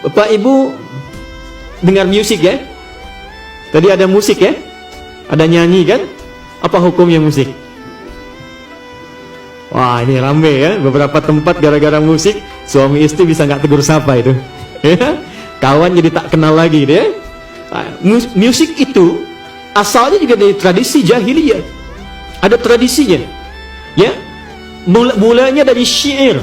Bapak Ibu dengar musik ya? Tadi ada musik ya? Ada nyanyi kan? Apa hukumnya musik? Wah, ini rame ya. Beberapa tempat gara-gara musik, suami istri bisa nggak tegur sapa itu. Kawan jadi tak kenal lagi deh. Musik itu asalnya juga dari tradisi jahiliyah. Ada tradisinya. Ya. Mulanya dari syair.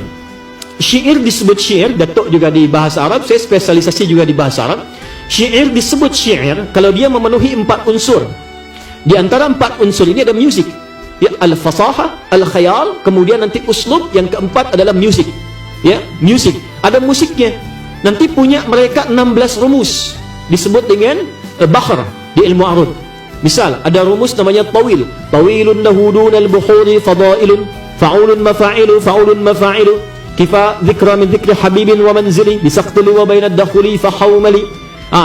Syair disebut syair, Datuk juga di bahasa Arab, saya spesialisasi juga di bahasa Arab. Syair disebut syair kalau dia memenuhi 4 unsur. Di antara 4 unsur ini ada musik. Ya, al-fasahah, al-khayal, kemudian nanti uslub, yang keempat adalah musik. Ya, musik. Ada musiknya. Nanti punya mereka 16 rumus. Disebut dengan bahr di ilmu arud. Misal, ada rumus namanya tawil. Tawilun lahudun al-buhuri fadailun, fa'ulun mafa'ilu, fa'ulun mafa'ilu. Kifa dhikra min dhikri habibin wa manzili, bisaqtili wa bainad dakhuli fahawmali.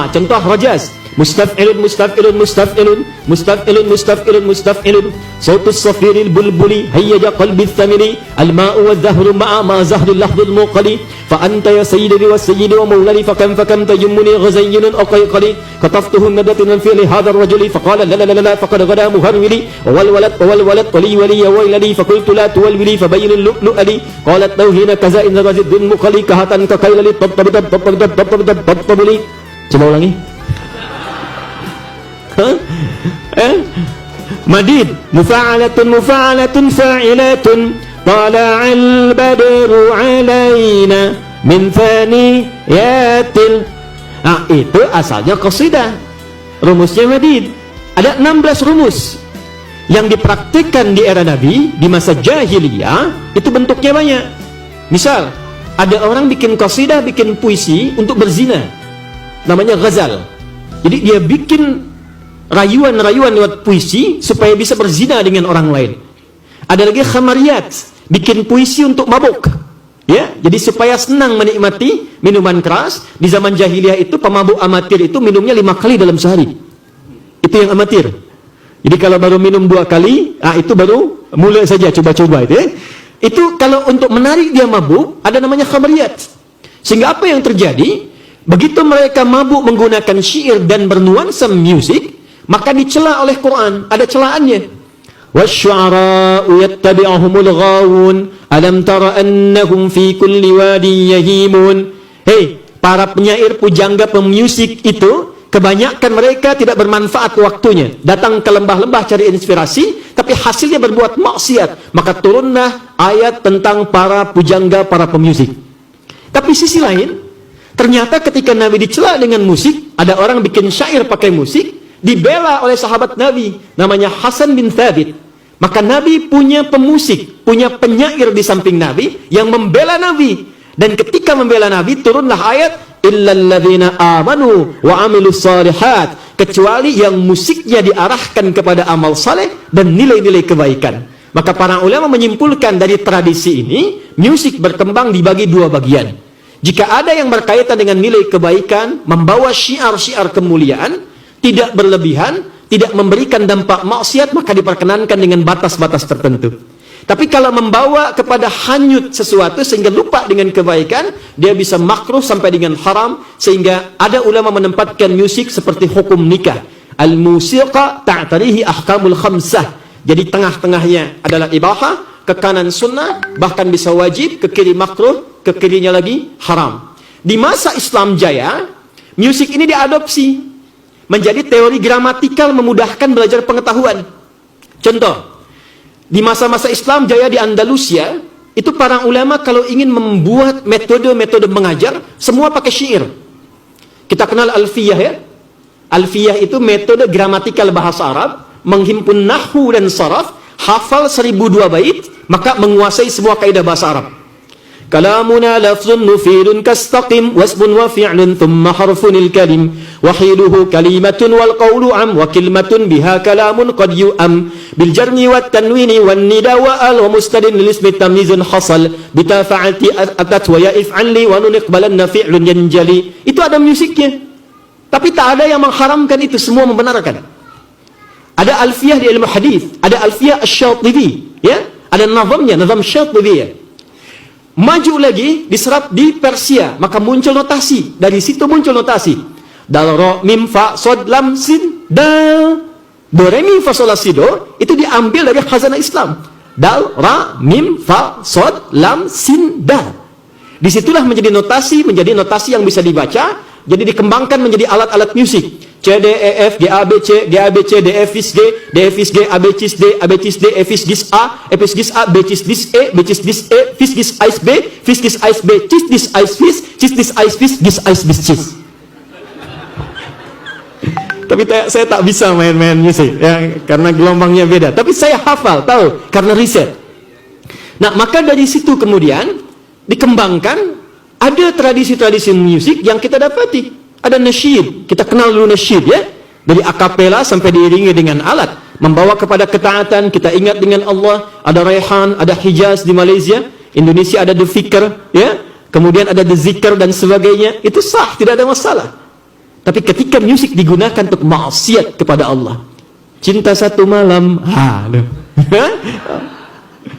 Contoh rajaz. Mustaf'ilun, mustaf'ilun, mustaf'ilun, mustaf'ilun, mustaf'ilun, mustaf'ilun. Sautus safiril bulbuli, hayyaja qalbi thamili. Al-ma'u wa dhahru ma'a ma zahril lahdul muqali. Fa anta ya sayyidi wa sayyidi wa mawlali. Fakam tajummuni ghazayyinun aqayqali. Kataftuhu nadatin fi'li hadha ar-rajuli. Faqala la la la la faqad ghada muharwili. Wal walad wali wali ya wailali. Fakultu la tuwalwili fabayyinul lu'lu'ali. Qalat tawhina kaza'in razidun muqali. Kahatan kakailali tabtabili. Coba ulangi. Madid mufa'alatun mufa'alatun fa'ilatun tala'al badru alaina min thaniyatil. Itu asalnya qasidah. Rumusnya madid. Ada 16 rumus yang dipraktikkan di era Nabi, di masa jahiliyah. Itu bentuknya banyak. Misal, ada orang bikin qasidah, bikin puisi untuk berzina, namanya ghazal. Jadi dia bikin rayuan-rayuan lewat puisi supaya bisa berzina dengan orang lain. Ada lagi khamariyat, bikin puisi untuk mabuk. Ya, jadi supaya senang menikmati minuman keras. Di zaman jahiliyah itu pemabuk amatir itu minumnya 5 kali dalam sehari. Itu yang amatir. Jadi kalau baru minum 2 kali, itu baru mulai saja coba-coba itu. Ya. Itu kalau untuk menarik dia mabuk, ada namanya khamariyat. Sehingga apa yang terjadi? Begitu mereka mabuk menggunakan syair dan bernuansa musik, maka dicela oleh Quran. Ada celaannya. Wasyu'ara'u yattabi'uhumul ghawun alam tara annahum fi kulli wadin yahimun. Hei, para penyair, pujangga, pemusik itu kebanyakan mereka tidak bermanfaat waktunya. Datang ke lembah-lembah cari inspirasi, tapi hasilnya berbuat maksiat. Maka turunlah ayat tentang para pujangga, para pemusik. Tapi sisi lain, ternyata ketika Nabi dicela dengan musik, ada orang bikin syair pakai musik, dibela oleh sahabat Nabi, namanya Hasan bin Thabit. Maka Nabi punya pemusik, punya penyair di samping Nabi yang membela Nabi. Dan ketika membela Nabi, turunlah ayat illal ladzina amanu wa amilus shalihat, kecuali yang musiknya diarahkan kepada amal saleh dan nilai-nilai kebaikan. Maka para ulama menyimpulkan dari tradisi ini, musik berkembang dibagi 2 bagian. Jika ada yang berkaitan dengan nilai kebaikan, membawa syiar-syiar kemuliaan, tidak berlebihan, tidak memberikan dampak maksiat, maka diperkenankan dengan batas-batas tertentu. Tapi kalau membawa kepada hanyut sesuatu sehingga lupa dengan kebaikan, dia bisa makruh sampai dengan haram. Sehingga ada ulama menempatkan musik seperti hukum nikah. Al-musiqa ta'tarihi ahkamul khamsah. Jadi tengah-tengahnya adalah ibahah, ke kanan sunnah, bahkan bisa wajib, ke kiri makruh, ke kirinya lagi haram. Di masa Islam jaya, musik ini diadopsi menjadi teori gramatikal memudahkan belajar pengetahuan. Contoh, di masa-masa Islam jaya di Andalusia, itu para ulama kalau ingin membuat metode-metode mengajar, semua pakai syair. Kita kenal alfiyah ya. Alfiyah itu metode gramatikal bahasa Arab, menghimpun nahwu dan saraf, hafal 1002 bait, maka menguasai semua kaidah bahasa Arab. Kalamuna lafzun mufidun kastaqim wasbun wa fi'lun thumma harfunil kalim wahiduhu kalimatun wal qawlu am wa kilmatun biha kalamun qad yu'am bil jarmi wat tanwini wan nida wa al wa mustadin lil ismi tamyizun hasal bita fa'alti atat wa ya if'ali wa nun iqbalanna fi'lun yanjali. Itu ada musiknya. Tapi tak ada yang mengharamkan itu, semua membenarkan. Ada alfiyah di ilmu hadis, ada alfiyah asy-Syatibi, ya? Ada nazamnya, nazam Syatibi ya. maju lagi diserap di Persia, maka muncul notasi. Dari situ muncul notasi. Dal, ro, mim, fa, sod, lam, sin, dal. Do, re, mi, fa, sol, la, si, do itu diambil dari khazanah Islam. Dal, ra, mim, fa, sod, lam, sin, dal. Disitulah menjadi notasi yang bisa dibaca, jadi dikembangkan menjadi alat-alat musik. C, D, E, F, G, A, B, C, G, A, B, C, D, F, is G, D, F, is G, A, B, cis, D, A, B, cis, D, F, is gis A, F, is gis A, B, cis, dis E, B, cis, dis E, fis, gis, ais B, fis, gis, ais B, cis, dis, ais, fis, cis, dis, ais, fis, gis, ais, bis, cis. Tapi saya tak bisa main-main musik, ya, karena gelombangnya beda. Tapi saya hafal, tahu, karena riset. Nah, maka dari situ kemudian dikembangkan, ada tradisi-tradisi musik yang kita dapati. Ada nasyid, kita kenal dulu nasyid ya, dari akapela sampai diiringi dengan alat, membawa kepada ketaatan, kita ingat dengan Allah. Ada Raihan, ada Hijaz di Malaysia, Indonesia ada The Fikr ya, kemudian ada The Zikr dan sebagainya. Itu sah, tidak ada masalah. Tapi ketika musik digunakan untuk maksiat kepada Allah, cinta satu malam,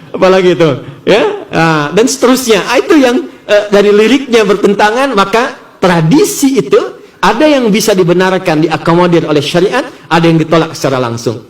apalagi itu ya, dan seterusnya, itu yang dari liriknya bertentangan, maka tradisi itu ada yang bisa dibenarkan, diakomodir oleh syariat, ada yang ditolak secara langsung.